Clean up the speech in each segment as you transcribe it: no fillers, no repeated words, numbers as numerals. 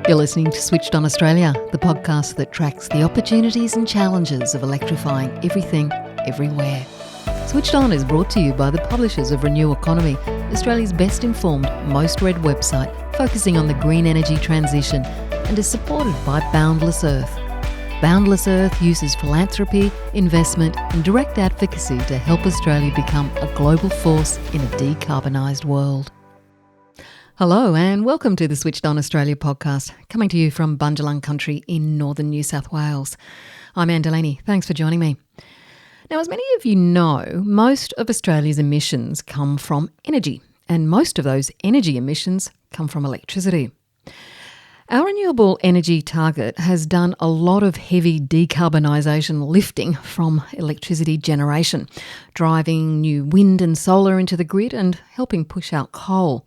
You're listening to Switched On Australia, the podcast that tracks the opportunities and challenges of electrifying everything, everywhere. Switched On is brought to you by the publishers of Renew Economy, Australia's best informed, most read website focusing on the green energy transition, and is supported by Boundless Earth. Boundless Earth uses philanthropy, investment and direct advocacy to help Australia become a global force in a decarbonised world. Hello and welcome to the Switched On Australia podcast, coming to you from Bundjalung country in northern New South Wales. I'm Anne Delaney. Thanks for joining me. Now, as many of you know, most of Australia's emissions come from energy, and most of those energy emissions come from electricity. Our Renewable Energy Target has done a lot of heavy decarbonisation lifting from electricity generation, driving new wind and solar into the grid and helping push out coal.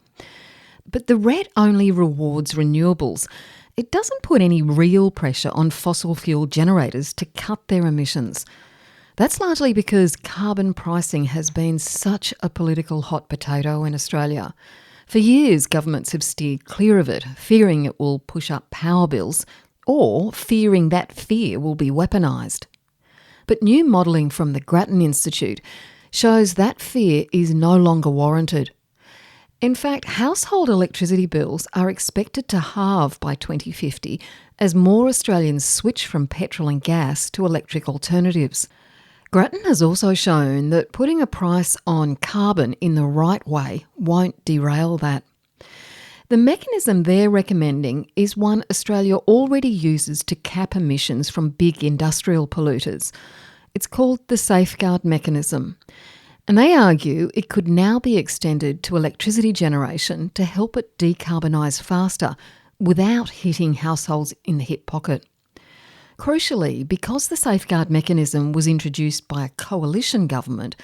But the RET only rewards renewables. It doesn't put any real pressure on fossil fuel generators to cut their emissions. That's largely because carbon pricing has been such a political hot potato in Australia. For years, governments have steered clear of it, fearing it will push up power bills, or fearing that fear will be weaponised. But new modelling from the Grattan Institute shows that fear is no longer warranted. In fact, household electricity bills are expected to halve by 2050 as more Australians switch from petrol and gas to electric alternatives. Grattan has also shown that putting a price on carbon in the right way won't derail that. The mechanism they're recommending is one Australia already uses to cap emissions from big industrial polluters. It's called the Safeguard Mechanism. And they argue it could now be extended to electricity generation to help it decarbonise faster without hitting households in the hip pocket. Crucially, because the Safeguard Mechanism was introduced by a coalition government,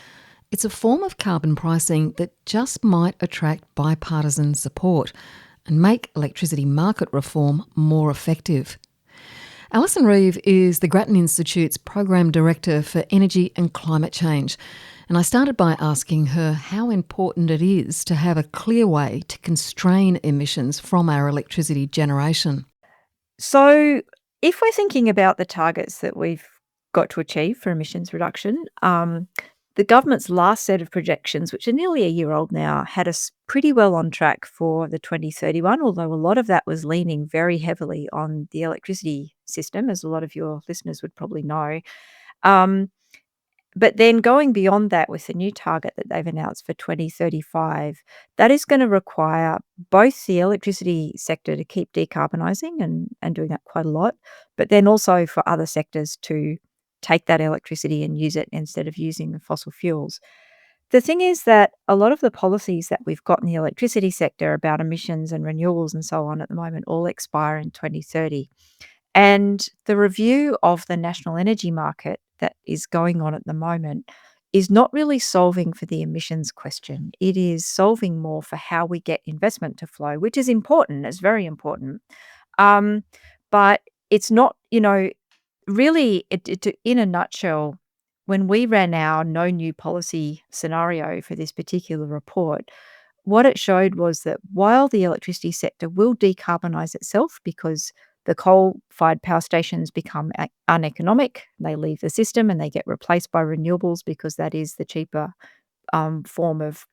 it's a form of carbon pricing that just might attract bipartisan support and make electricity market reform more effective. Alison Reeve is the Grattan Institute's Program Director for Energy and Climate Change. And I started by asking her how important it is to have a clear way to constrain emissions from our electricity generation. So if we're thinking about the targets that we've got to achieve for emissions reduction, the government's last set of projections, which are nearly a year old now, had us pretty well on track for the 2031, although a lot of that was leaning very heavily on the electricity system, as a lot of your listeners would probably know. But then going beyond that with the new target that they've announced for 2035, that is going to require both the electricity sector to keep decarbonising and doing that quite a lot, but then also for other sectors to take that electricity and use it instead of using the fossil fuels. The thing is that a lot of the policies that we've got in the electricity sector about emissions and renewables and so on at the moment all expire in 2030. And the review of the national energy market that is going on at the moment is not really solving for the emissions question. It is solving more for how we get investment to flow, which is important. It's very important. But it's not, really, in a nutshell, when we ran our no new policy scenario for this particular report, what it showed was that while the electricity sector will decarbonise itself because the coal-fired power stations become uneconomic, they leave the system and they get replaced by renewables because that is the cheaper form of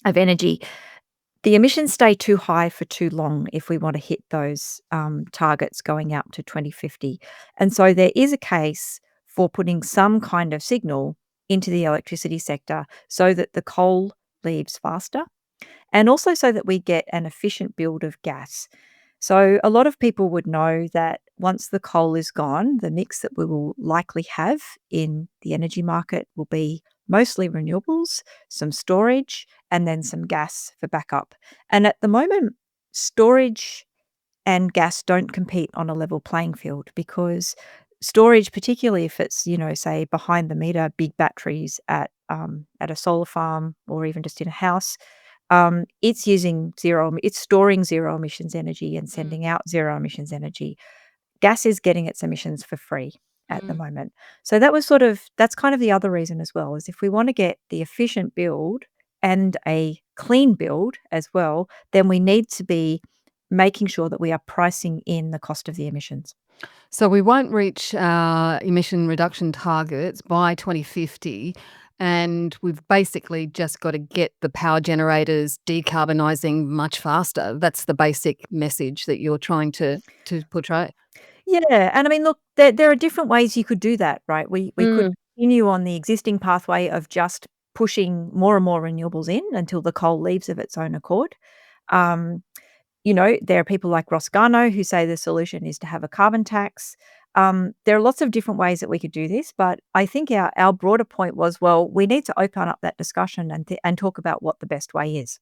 energy. The emissions stay too high for too long if we want to hit those targets going out to 2050. And so there is a case for putting some kind of signal into the electricity sector so that the coal leaves faster and also so that we get an efficient build of gas. So a lot of people would know that once the coal is gone, the mix that we will likely have in the energy market will be mostly renewables, some storage, and then some gas for backup. And at the moment, storage and gas don't compete on a level playing field because storage, particularly if it's, say behind the meter, big batteries at a solar farm or even just in a house, it's storing zero emissions energy and sending out zero emissions energy. Gas is getting its emissions for free at the moment. So that's kind of the other reason as well, is if we want to get the efficient build and a clean build as well, then we need to be making sure that we are pricing in the cost of the emissions. So we won't reach our emission reduction targets by 2050, and we've basically just got to get the power generators decarbonising much faster. That's the basic message that you're trying to portray. Yeah, and I mean, look, there are different ways you could do that, right? We could Mm. continue on the existing pathway of just pushing more and more renewables in until the coal leaves of its own accord. Um, there are people like Ross Garnaut who say the solution is to have a carbon tax. There are lots of different ways that we could do this, but I think our broader point was, well, we need to open up that discussion and talk about what the best way is.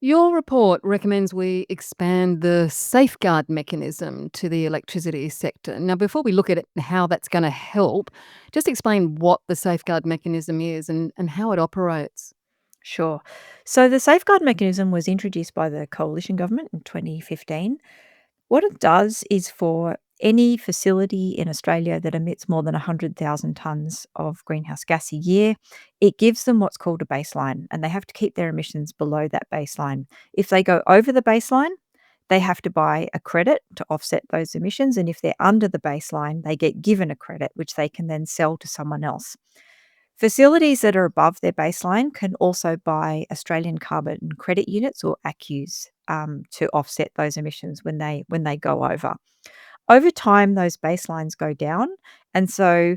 Your report recommends we expand the safeguard mechanism to the electricity sector. Now, before we look at it and how that's going to help, just explain what the safeguard mechanism is and how it operates. Sure. So the safeguard mechanism was introduced by the coalition government in 2015. What it does is for any facility in Australia that emits more than 100,000 tonnes of greenhouse gas a year, it gives them what's called a baseline, and they have to keep their emissions below that baseline. If they go over the baseline, they have to buy a credit to offset those emissions, and if they're under the baseline, they get given a credit, which they can then sell to someone else. Facilities that are above their baseline can also buy Australian carbon credit units or ACCUs to offset those emissions when they go over. Over time, those baselines go down, and so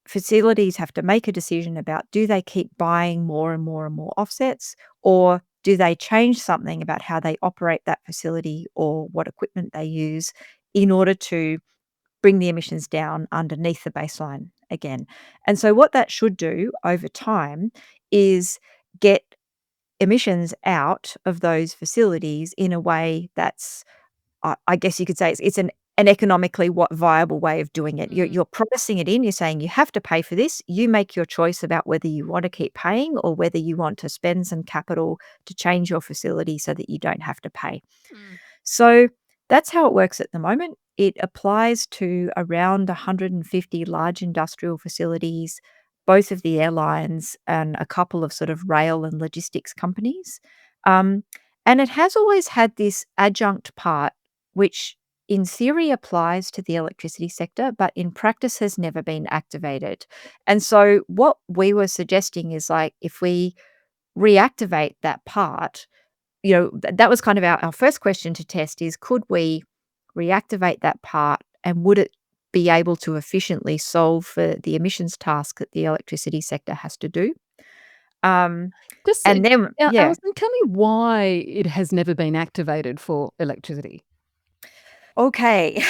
facilities have to make a decision about, do they keep buying more and more and more offsets, or do they change something about how they operate that facility or what equipment they use in order to bring the emissions down underneath the baseline again. And so what that should do over time is get emissions out of those facilities in a way that's, I guess you could say it's an economically viable way of doing it. You're pricing it in. You're saying you have to pay for this. You make your choice about whether you want to keep paying or whether you want to spend some capital to change your facility so that you don't have to pay. Mm. So that's how it works at the moment. It applies to around 150 large industrial facilities, both of the airlines and a couple of sort of rail and logistics companies. Um, and it has always had this adjunct part, which in theory applies to the electricity sector, but in practice has never been activated. And so what we were suggesting is, like, if we reactivate that part, that was kind of our first question to test is, could we reactivate that part, and would it be able to efficiently solve for the emissions task that the electricity sector has to do? Um, Just, and then yeah. Alison, tell me why it has never been activated for electricity. Okay.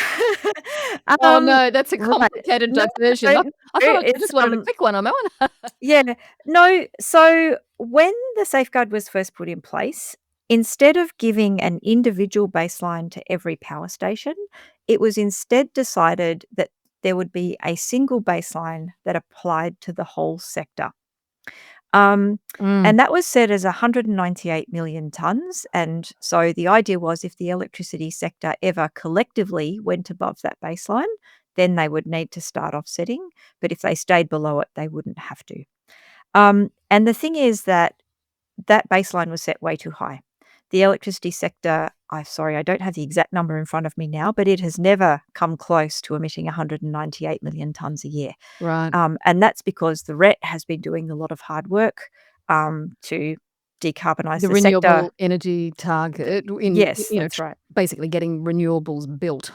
Oh, no, that's a Right. complicated No, diversion. I no, I thought I it's, just wanted a quick one on that one. yeah. No, so when the safeguard was first put in place, instead of giving an individual baseline to every power station, it was instead decided that there would be a single baseline that applied to the whole sector. Um, Mm, and that was set as 198 million tonnes. And so the idea was, if the electricity sector ever collectively went above that baseline, then they would need to start offsetting. But if they stayed below it, they wouldn't have to. And the thing is that that baseline was set way too high. The electricity sector, I'm sorry, I don't have the exact number in front of me now, but it has never come close to emitting 198 million tonnes a year. right. And that's because the RET has been doing a lot of hard work to decarbonise The the sector. Renewable Energy Target Yes, that's right. basically getting renewables built.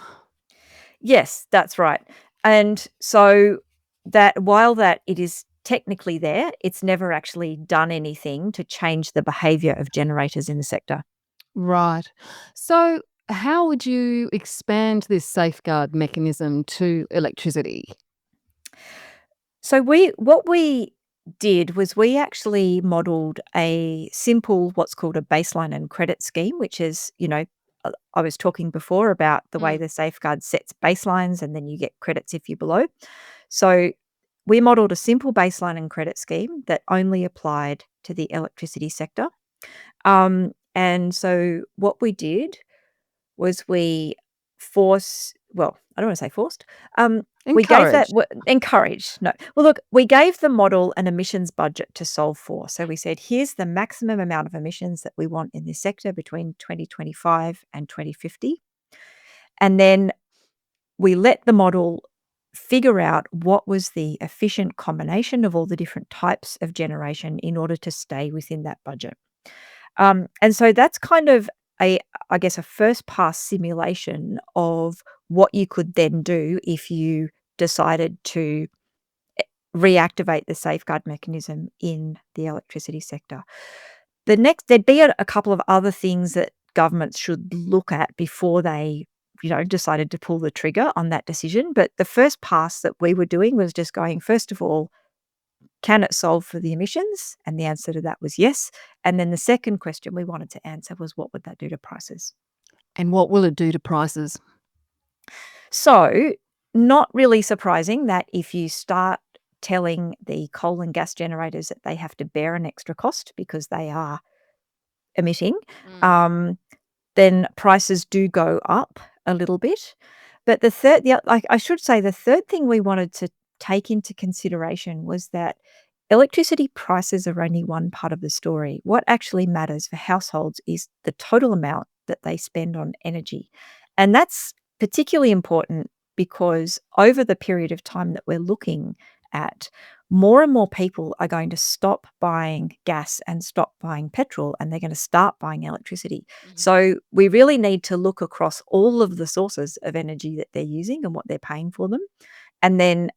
Yes, that's right. And so that while that it is technically there, it's never actually done anything to change the behaviour of generators in the sector. Right. So how would you expand this safeguard mechanism to electricity? So what we did was we actually modeled a simple, what's called a baseline and credit scheme, which is, I was talking before about the way Mm. the safeguard sets baselines and then you get credits if you're below. So we modeled a simple baseline and credit scheme that only applied to the electricity sector. And so what we did was we I don't want to say forced. We gave that Encouraged. encouraged, no. Well, look, we gave the model an emissions budget to solve for. So we said, "Here's the maximum amount of emissions that we want in this sector between 2025 and 2050." And then we let the model figure out what was the efficient combination of all the different types of generation in order to stay within that budget. And so that's kind of a, I guess, a first pass simulation of what you could then do if you decided to reactivate the safeguard mechanism in the electricity sector. There'd be a couple of other things that governments should look at before they, decided to pull the trigger on that decision. But the first pass that we were doing was just going, first of all, can it solve for the emissions? And the answer to that was yes. And then the second question we wanted to answer was, what would that do to prices? And what will it do to prices? So, not really surprising that if you start telling the coal and gas generators that they have to bear an extra cost because they are emitting, Mm. um, then prices do go up a little bit. But I should say, the third thing we wanted to take into consideration was that electricity prices are only one part of the story. What actually matters for households is the total amount that they spend on energy. And that's particularly important because over the period of time that we're looking at, more and more people are going to stop buying gas and stop buying petrol, and they're going to start buying electricity. Mhm. So we really need to look across all of the sources of energy that they're using and what they're paying for them, and then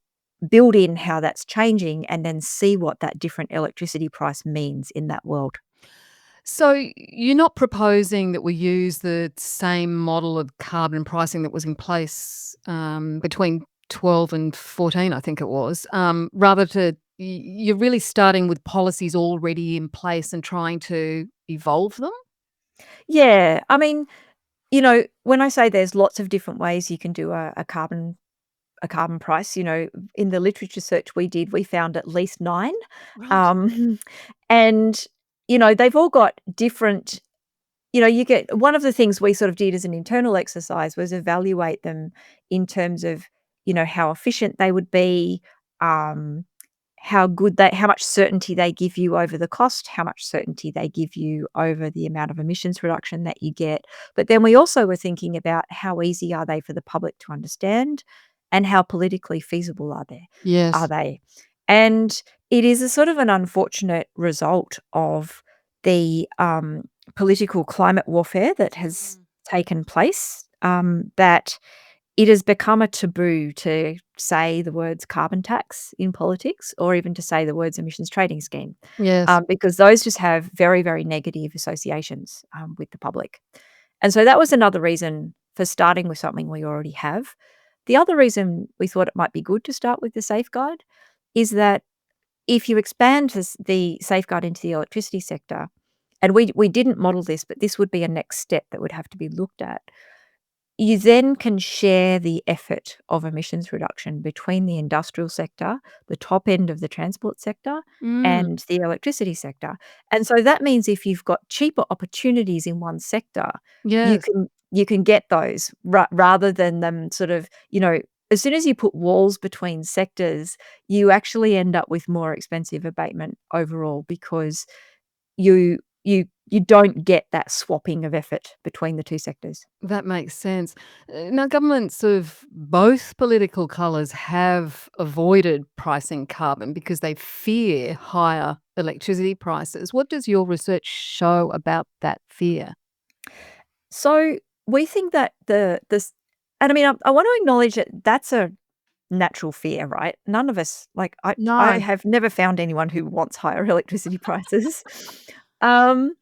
build in how that's changing and then see what that different electricity price means in that world. So you're not proposing that we use the same model of carbon pricing that was in place between 12 and 14, I think it was. Rather you're really starting with policies already in place and trying to evolve them? Yeah, I mean, when I say there's lots of different ways you can do a carbon price, in the literature search we did, we found at least 9. Right. Um, and, they've all got different. You get one of the things we sort of did as an internal exercise was evaluate them in terms of, how efficient they would be, um, how much certainty they give you over the cost, how much certainty they give you over the amount of emissions reduction that you get. But then we also were thinking about how easy are they for the public to understand and how politically feasible are Yes. they? And it is a sort of an unfortunate result of the political climate warfare that has Mm. taken place, that it has become a taboo to say the words carbon tax in politics or even to say the words emissions trading scheme, Yes. because those just have very, very negative associations with the public. And so that was another reason for starting with something we already have. The other reason we thought it might be good to start with the safeguard is that if you expand the safeguard into the electricity sector, and we didn't model this, but this would be a next step that would have to be looked at. You then can share the effort of emissions reduction between the industrial sector, the top end of the transport sector, Mm. and the electricity sector. And so that means if you've got cheaper opportunities in one sector, you Yes. can get those rather than them sort of, as soon as you put walls between sectors, you actually end up with more expensive abatement overall because you don't get that swapping of effort between the two sectors. That makes sense. Now, governments of both political colours have avoided pricing carbon because they fear higher electricity prices. What does your research show about that fear? So we think that and I mean, I want to acknowledge that that's a natural fear, right? None of us, like, I No. have never found anyone who wants higher electricity prices. Um,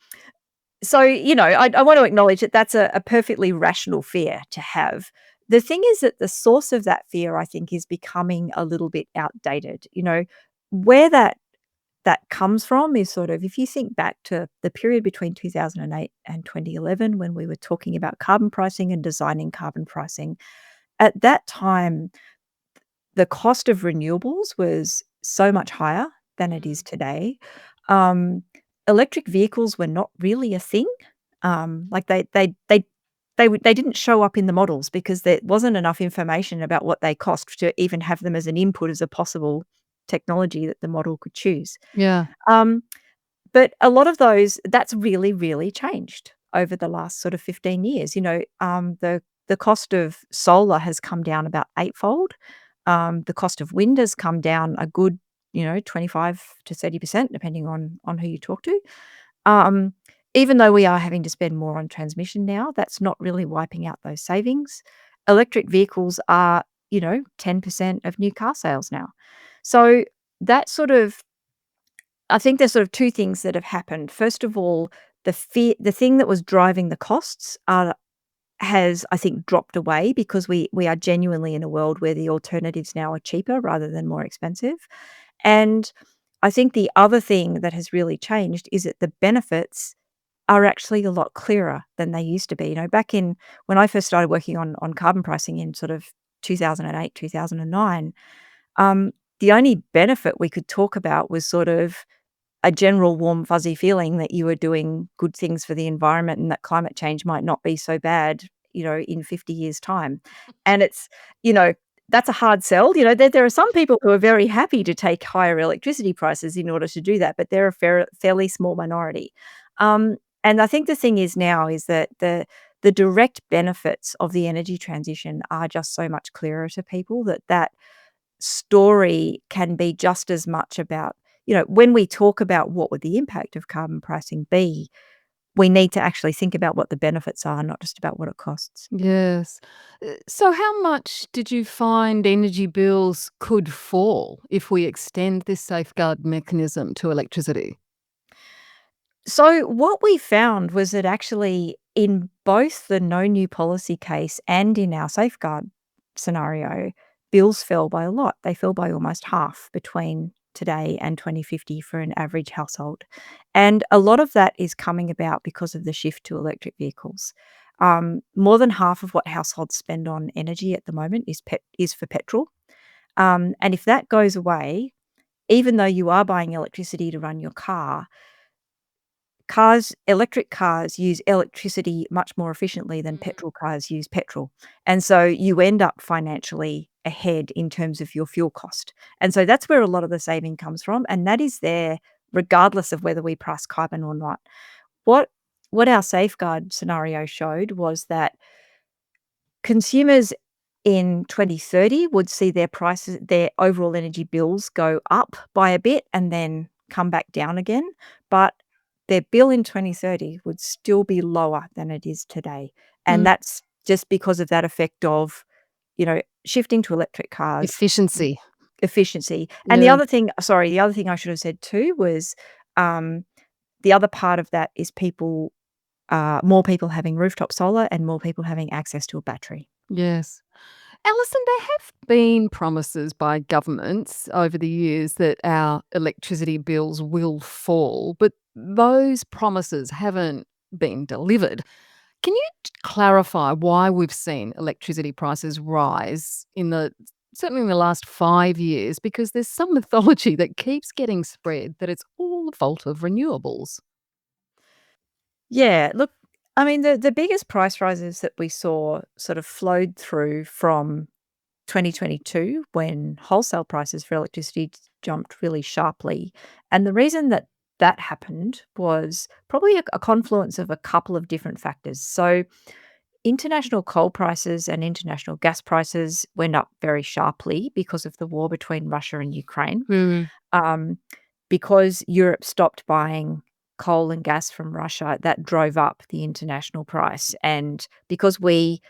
so, I want to acknowledge that that's a perfectly rational fear to have. The thing is that the source of that fear, I think, is becoming a little bit outdated. Where that comes from is sort of, if you think back to the period between 2008 and 2011 when we were talking about carbon pricing and designing carbon pricing, at that time, the cost of renewables was so much higher than it is Mm. today. Um, Electric vehicles were not really a thing. Like they they didn't show up in the models because there wasn't enough information about what they cost to even have them as an input as a possible technology that the model could choose. Yeah. Um, but a lot of those that's really, really changed over the last sort of 15 years. The cost of solar has come down about eightfold. The cost of wind has come down a good, 25 to 30%, depending on who you talk to. Um, Even though we are having to spend more on transmission now, that's not really wiping out those savings. Electric vehicles are, 10% of new car sales now. So that sort of I think there's sort of two things that have happened. First of all, the thing that was driving the costs has, I think, dropped away because we are genuinely in a world where the alternatives now are cheaper rather than more expensive. And I think the other thing that has really changed is that the benefits are actually a lot clearer than they used to be. Back in when I first started working on carbon pricing in sort of 2008, 2009, the only benefit we could talk about was sort of a general warm, fuzzy feeling that you were doing good things for the environment and that climate change might not be so bad, in 50 years' time. And you know, that's a hard sell. There are some people who are very happy to take higher electricity prices in order to do that, but they're a fairly small minority. And I think the thing is now is that the direct benefits of the energy transition are just so much clearer to people that story can be just as much about, when we talk about what would the impact of carbon pricing be, we need to actually think about what the benefits are, not just about what it costs. Yes. So, how much did you find energy bills could fall if we extend this safeguard mechanism to electricity? So, what we found was that actually, in both the no new policy case and in our safeguard scenario, bills fell by a lot. They fell by almost half between today and 2050 for an average household. And a lot of that is coming about because of the shift to electric vehicles. More than half of what households spend on energy at the moment is for petrol. And if that goes away, even though you are buying electricity to run your car, electric cars use electricity much more efficiently than petrol cars use petrol, and so you end up financially ahead in terms of your fuel cost, and so that's where a lot of the saving comes from, and that is there regardless of whether we price carbon or not. What what our safeguard scenario showed was that consumers in 2030 would see their overall energy bills go up by a bit and then come back down again, but their bill in 2030 would still be lower than it is today, and Mm. that's just because of that effect of, shifting to electric cars, Efficiency. efficiency, and Yeah. the other thing I should have said too was, um, the other part of that is more people having rooftop solar and more people having access to a battery. Yes. Alison, there have been promises by governments over the years that our electricity bills will fall, but those promises haven't been delivered. Can you clarify why we've seen electricity prices rise certainly in the last 5 years? Because there's some mythology that keeps getting spread that it's all the fault of renewables. Yeah, look, I mean, the biggest price rises that we saw sort of flowed through from 2022 when wholesale prices for electricity jumped really sharply. And the reason that that happened was probably a confluence of a couple of different factors. So, international coal prices and international gas prices went up very sharply because of the war between Russia and Ukraine. Mm. Um, because Europe stopped buying coal and gas from Russia, that drove up the international price. And because we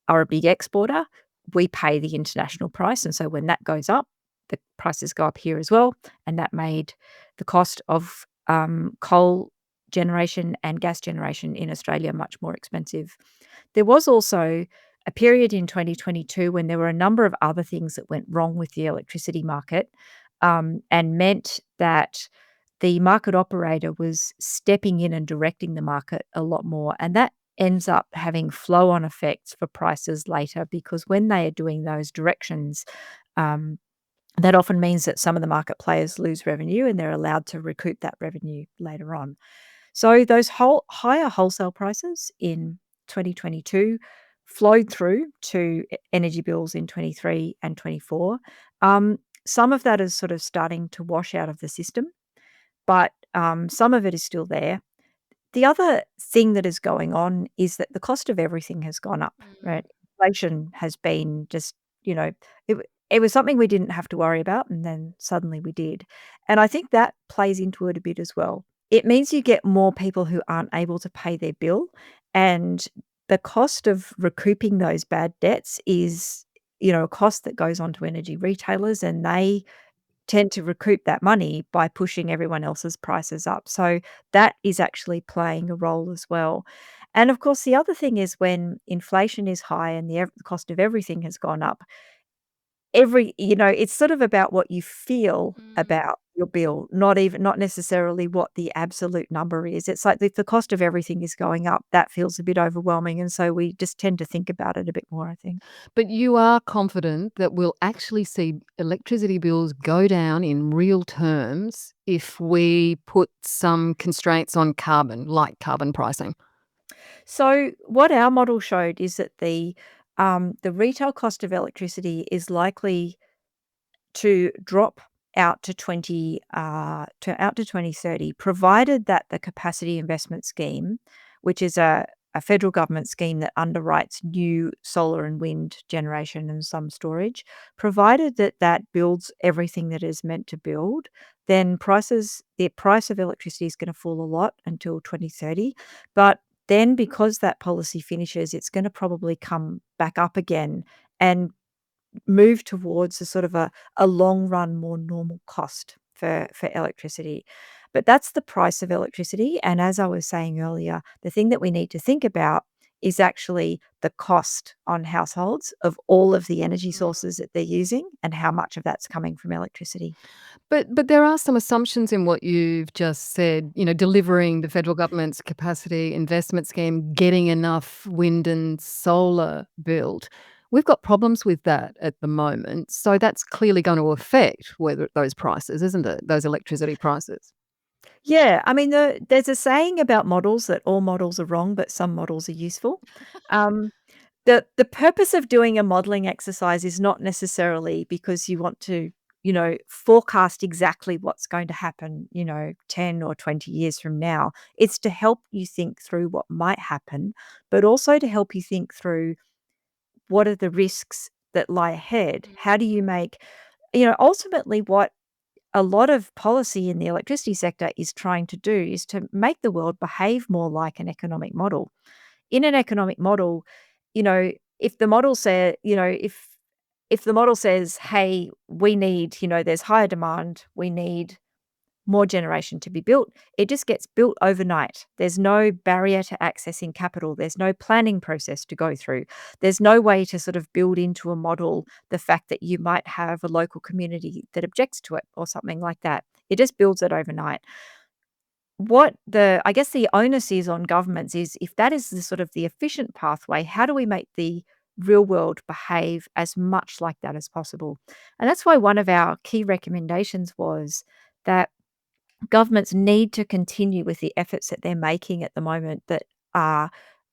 are a big exporter, we pay the international price. And so when that goes up, the prices go up here as well. And that made the cost of coal generation and gas generation in Australia much more expensive. There was also a period in 2022 when there were a number of other things that went wrong with the electricity market, and meant that the market operator was stepping in and directing the market a lot more. And that ends up having flow on effects for prices later because when they are doing those directions, um, that often means that some of the market players lose revenue and they're allowed to recoup that revenue later on. So those higher wholesale prices in 2022 flowed through to energy bills in 23 and 24. Some of that is sort of starting to wash out of the system, but some of it is still there. The other thing that is going on is that the cost of everything has gone up, right? Inflation has been just, you know, it was something we didn't have to worry about, and then suddenly we did. And I think that plays into it a bit as well. It means you get more people who aren't able to pay their bill, and the cost of recouping those bad debts is, a cost that goes on to energy retailers, and they tend to recoup that money by pushing everyone else's prices up. So that is actually playing a role as well. And of course, the other thing is when inflation is high and the cost of everything has gone up, it's sort of about what you feel Mm. about your bill, not necessarily what the absolute number is. It's like if the cost of everything is going up, that feels a bit overwhelming. And so we just tend to think about it a bit more, I think. But you are confident that we'll actually see electricity bills go down in real terms if we put some constraints on carbon, like carbon pricing? So what our model showed is that the retail cost of electricity is likely to drop out to 2030, provided that the capacity investment scheme, which is a federal government scheme that underwrites new solar and wind generation and some storage, provided that that builds everything that is meant to build, then the price of electricity is going to fall a lot until 2030. But then because that policy finishes, it's going to probably come back up again and move towards a sort of a long run, more normal cost for electricity. But that's the price of electricity. And as I was saying earlier, the thing that we need to think about is actually the cost on households of all of the energy sources that they're using and how much of that's coming from electricity. But there are some assumptions in what you've just said, delivering the federal government's capacity investment scheme, getting enough wind and solar built. We've got problems with that at the moment. So that's clearly going to affect whether those prices, isn't it? Those electricity prices. Yeah, I mean, there's a saying about models that all models are wrong, but some models are useful. Um, the purpose of doing a modeling exercise is not necessarily because you want to, forecast exactly what's going to happen, 10 or 20 years from now. It's to help you think through what might happen, but also to help you think through what are the risks that lie ahead. How do you make, ultimately what a lot of policy in the electricity sector is trying to do is to make the world behave more like an economic model. In an economic model, you know, if the model say, if the model says, "Hey, we need, there's higher demand, we need more generation to be built," it just gets built overnight. There's no barrier to accessing capital. There's no planning process to go through. There's no way to sort of build into a model the fact that you might have a local community that objects to it or something like that. It just builds it overnight. I guess the onus is on governments is if that is the sort of the efficient pathway, how do we make the real world behave as much like that as possible? And that's why one of our key recommendations was that governments need to continue with the efforts that they're making at the moment that are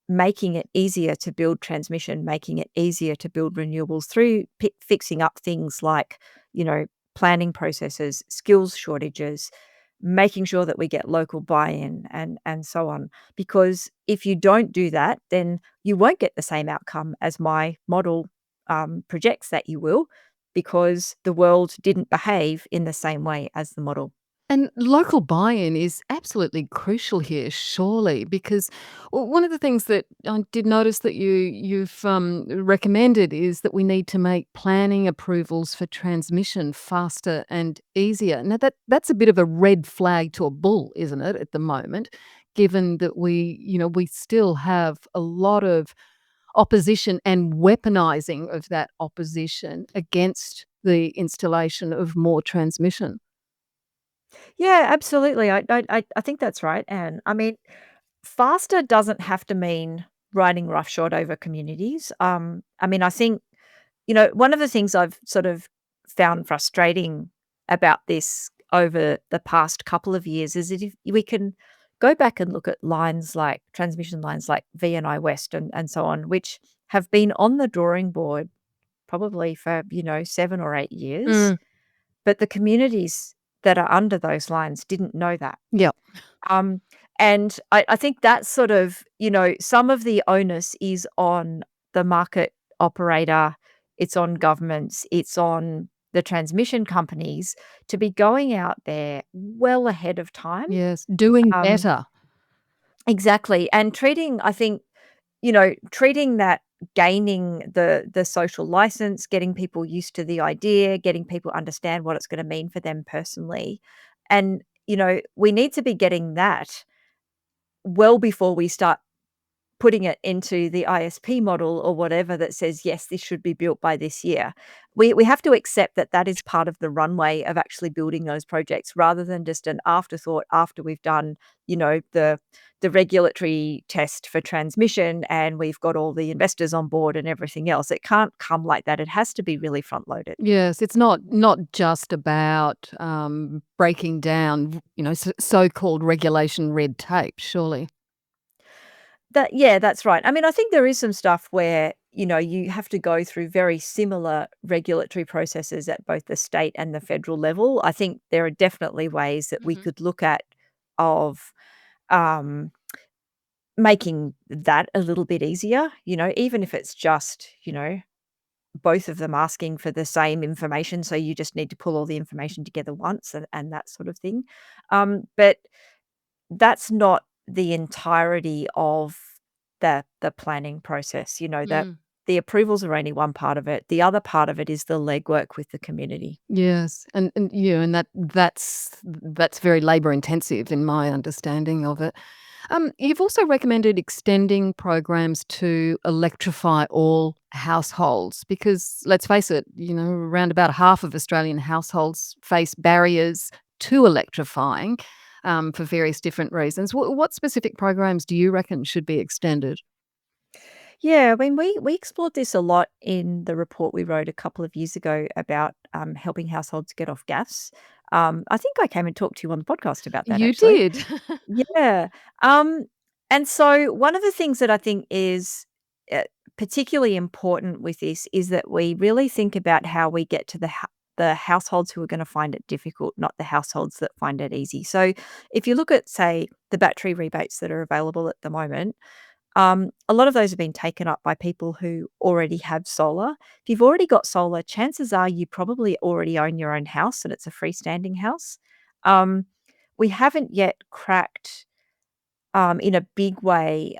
making it easier to build transmission, making it easier to build renewables through fixing up things like, planning processes, skills shortages, making sure that we get local buy-in and so on. Because if you don't do that, then you won't get the same outcome as my model projects that you will, because the world didn't behave in the same way as the model. And local buy-in is absolutely crucial here, surely, because one of the things that I did notice that you've recommended is that we need to make planning approvals for transmission faster and easier. Now that's a bit of a red flag to a bull, isn't it, at the moment, given that we still have a lot of opposition and weaponizing of that opposition against the installation of more transmission. Yeah, absolutely. I think that's right, and I mean, faster doesn't have to mean riding roughshod over communities. I mean, I think, one of the things I've sort of found frustrating about this over the past couple of years is that if we can go back and look at lines like transmission lines like VNI West and so on, which have been on the drawing board probably for, 7 or 8 years, Mm. but the communities that are under those lines didn't know that. Yeah. Um, and I think that's sort of, some of the onus is on the market operator, it's on governments, it's on the transmission companies to be going out there well ahead of time. Yes. Doing Um, better. exactly. And treating that gaining the social license, getting people used to the idea, getting people understand what it's going to mean for them personally. And, we need to be getting that well before we start putting it into the ISP model or whatever that says, "Yes, this should be built by this year." We have to accept that that is part of the runway of actually building those projects rather than just an afterthought after we've done, the regulatory test for transmission and we've got all the investors on board and everything else. It can't come like that. It has to be really front loaded. Yes, it's not just about, breaking down, so-called regulation red tape, surely. Yeah, that's right. I mean, I think there is some stuff where, you have to go through very similar regulatory processes at both the state and the federal level. I think there are definitely ways that we Mhm. could look at of um, making that a little bit easier, even if it's just, both of them asking for the same information. So you just need to pull all the information together once and that sort of thing. But that's not the entirety of the planning process, that Mm. the approvals are only one part of it. The other part of it is the legwork with the community. Yes, and that's very labour intensive in my understanding of it. You've also recommended extending programs to electrify all households because let's face it, around about half of Australian households face barriers to electrifying for various different reasons. What specific programs do you reckon should be extended? Yeah, I mean, we explored this a lot in the report we wrote a couple of years ago about helping households get off gas. I think I came and talked to you on the podcast about that You actually. did. Yeah. Um, and so one of the things that I think is uh, particularly important with this is that we really think about how we get to the households who are going to find it difficult, not the households that find it easy. So if you look at, say, the battery rebates that are available at the moment, a lot of those have been taken up by people who already have solar. If you've already got solar, chances are you probably already own your own house and it's a freestanding house. Um, we haven't yet cracked in a big way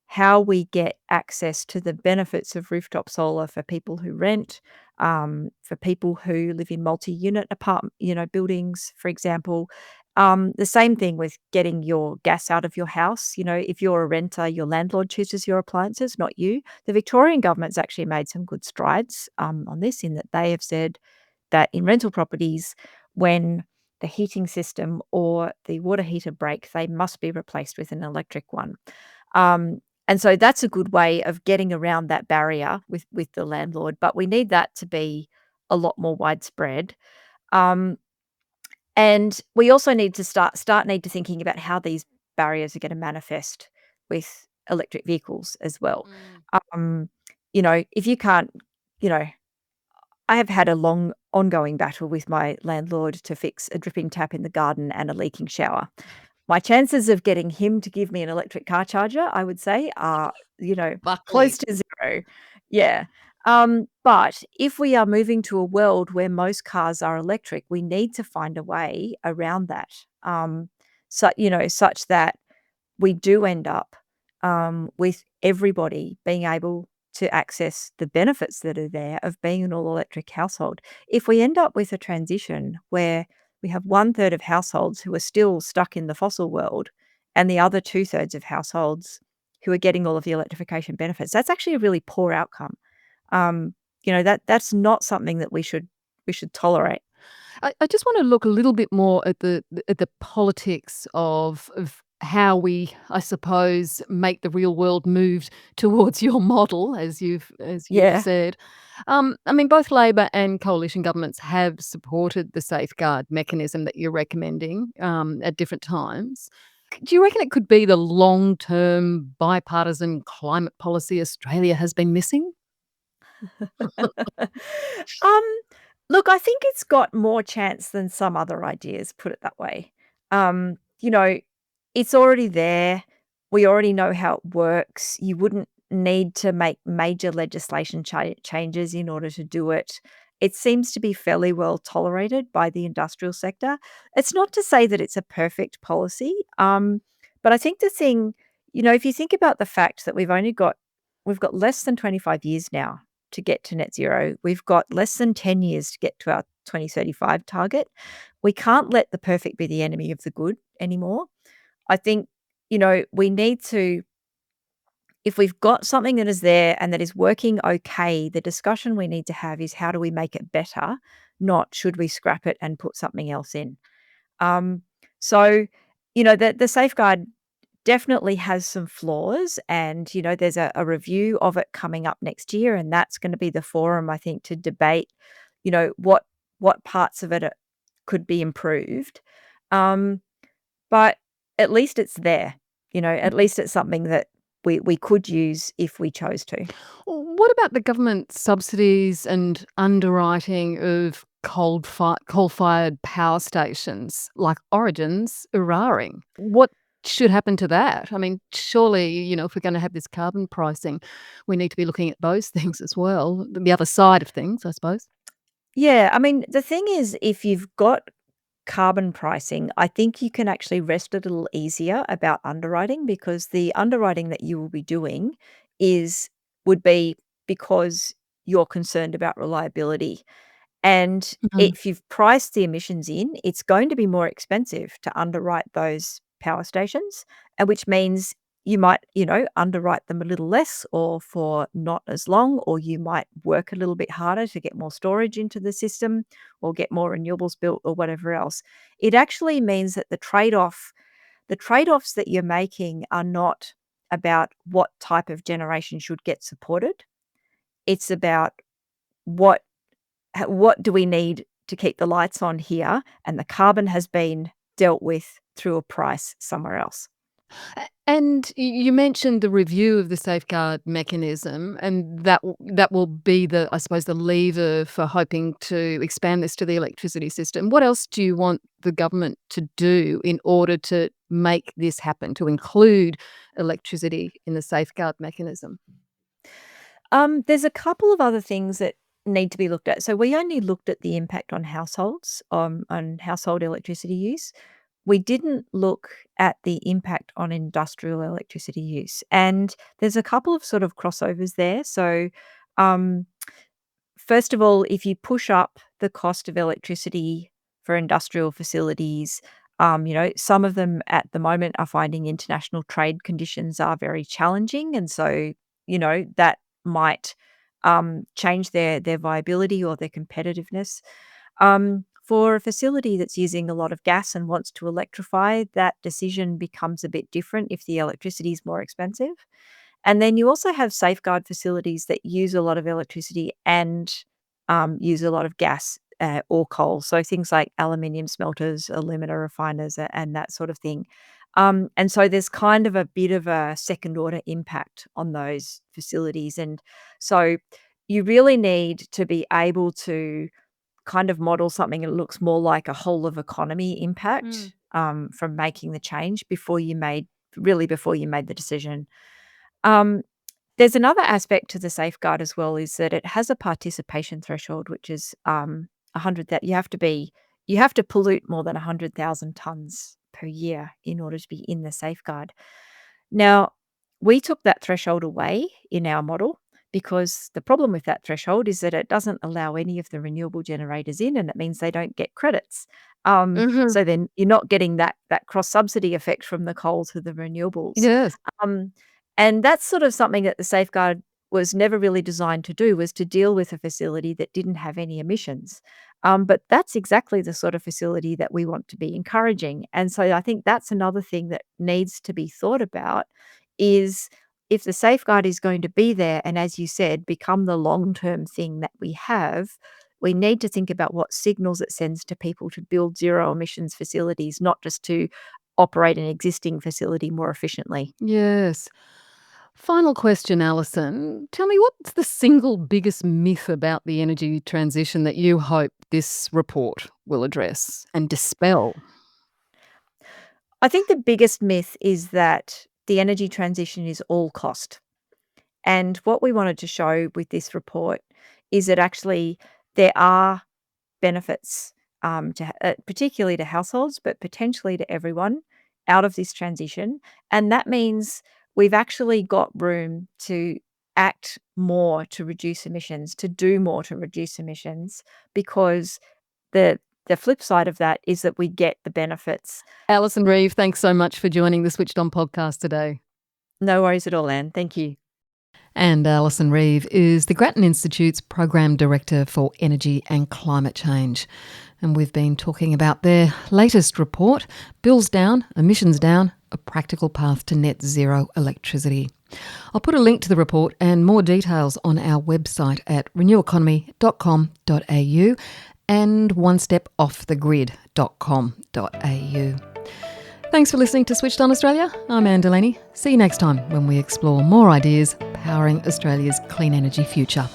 how we get access to the benefits of rooftop solar for people who rent, for people who live in multi-unit apartment, buildings, for example. The same thing with getting your gas out of your house. If you're a renter, your landlord chooses your appliances, not you. The Victorian government's actually made some good strides on this, in that they have said that in rental properties, when the heating system or the water heater break, they must be replaced with an electric one. Um, and so that's a good way of getting around that barrier with the landlord, but we need that to be a lot more widespread. Um, and we also need to start thinking about how these barriers are going to manifest with electric vehicles as well. Mm. Um, if you can't, you know, I have had a long ongoing battle with my landlord to fix a dripping tap in the garden and a leaking shower. My chances of getting him to give me an electric car charger, I would say, are, Buckley. close to 0. Yeah. But if we are moving to a world where most cars are electric, we need to find a way around that. Such that we do end up with everybody being able to access the benefits that are there of being an all electric household. If we end up with a transition where we have one third of households who are still stuck in the fossil world and the other two thirds of households who are getting all of the electrification benefits, that's actually a really poor outcome. That's not something that we should tolerate. I just want to look a little bit more at the politics of how we, I suppose, make the real world move towards your model, as you've Yeah. said. I mean, both Labor and coalition governments have supported the safeguard mechanism that you're recommending at different times. Do you reckon it could be the long-term bipartisan climate policy Australia has been missing? Um, Look, I think it's got more chance than some other ideas, put it that way. You know, it's already there. We already know how it works. You wouldn't need to make major legislation changes in order to do it. It seems to be fairly well tolerated by the industrial sector. It's not to say that it's a perfect policy, but I think the thing, if you think about the fact that we've got less than 25 years now to get to net zero. We've got less than 10 years to get to our 2035 target. We can't let the perfect be the enemy of the good anymore. I think, we need to, if we've got something that is there and that is working okay, the discussion we need to have is how do we make it better, not should we scrap it and put something else in. Um, so, the safeguard definitely has some flaws and, there's a review of it coming up next year, and that's gonna be the forum, I think, to debate, what parts of it could be improved. Um, but at least it's there, at least it's something that we could use if we chose to. What about the government subsidies and underwriting of coal-fired power stations like Origin's Eraring? What should happen to that? I mean, surely, if we're gonna have this carbon pricing, we need to be looking at those things as well, the other side of things, I suppose. Yeah, I mean, the thing is, if you've got carbon pricing, I think you can actually rest a little easier about underwriting because the underwriting that you will be doing is would be because you're concerned about reliability. And Mhm. if you've priced the emissions in, it's going to be more expensive to underwrite those power stations, and which means you might, underwrite them a little less or for not as long, or you might work a little bit harder to get more storage into the system or get more renewables built or whatever else. It actually means that the trade-offs that you're making are not about what type of generation should get supported. It's about what what do we need to keep the lights on here, and the carbon has been dealt with through a price somewhere else. And you mentioned the review of the safeguard mechanism, and that will be the, I suppose, the lever for hoping to expand this to the electricity system. What else do you want the government to do in order to make this happen, to include electricity in the safeguard mechanism? There's a couple of other things that need to be looked at. So we only looked at the impact on households, on household electricity use. We didn't look at the impact on industrial electricity use, and there's a couple of sort of crossovers there. So, um, first of all, if you push up the cost of electricity for industrial facilities, some of them at the moment are finding international trade conditions are very challenging. And so, that might change their viability or their competitiveness. For a facility that's using a lot of gas and wants to electrify, that decision becomes a bit different if the electricity is more expensive. And then you also have safeguard facilities that use a lot of electricity and use a lot of gas or coal. So things like aluminium smelters, alumina refiners, and that sort of thing. And so there's kind of a bit of a second order impact on those facilities. And so you really need to be able to kind of model something that looks more like a whole of economy Mm. impact from making the change before you made the decision. Um, there's another aspect to the safeguard as well is that it has a participation threshold, which is 100 that you have to pollute more than 100,000 tons per year in order to be in the safeguard. Now, we took that threshold away in our model because the problem with that threshold is that it doesn't allow any of the renewable generators in, and it means they don't get credits. Mhm. So then you're not getting that cross subsidy effect from the coal to the renewables. Yes. Um, and that's sort of something that the safeguard was never really designed to do, was to deal with a facility that didn't have any emissions. But that's exactly the sort of facility that we want to be encouraging. And so I think that's another thing that needs to be thought about is if the safeguard is going to be there and, as you said, become the long-term thing that we have, we need to think about what signals it sends to people to build zero emissions facilities, not just to operate an existing facility more efficiently. Yes. Final question, Alison. Tell me, what's the single biggest myth about the energy transition that you hope this report will address and dispel? I think the biggest myth is that the energy transition is all cost. And what we wanted to show with this report is that actually there are benefits, particularly to households, but potentially to everyone out of this transition. And that means we've actually got room to act more to reduce emissions, to do more to reduce emissions, because the the flip side of that is that we get the benefits. Alison Reeve, thanks so much for joining the Switched On podcast today. No worries at all, Anne. Thank you. And Alison Reeve is the Grattan Institute's Program Director for Energy and Climate Change. And we've been talking about their latest report, Bills Down, Emissions Down, a practical path to net zero electricity. I'll put a link to the report and more details on our website at reneweconomy.com.au and onestepoffthegrid.com.au. Thanks for listening to Switched On Australia. I'm Anne Delaney. See you next time when we explore more ideas powering Australia's clean energy future.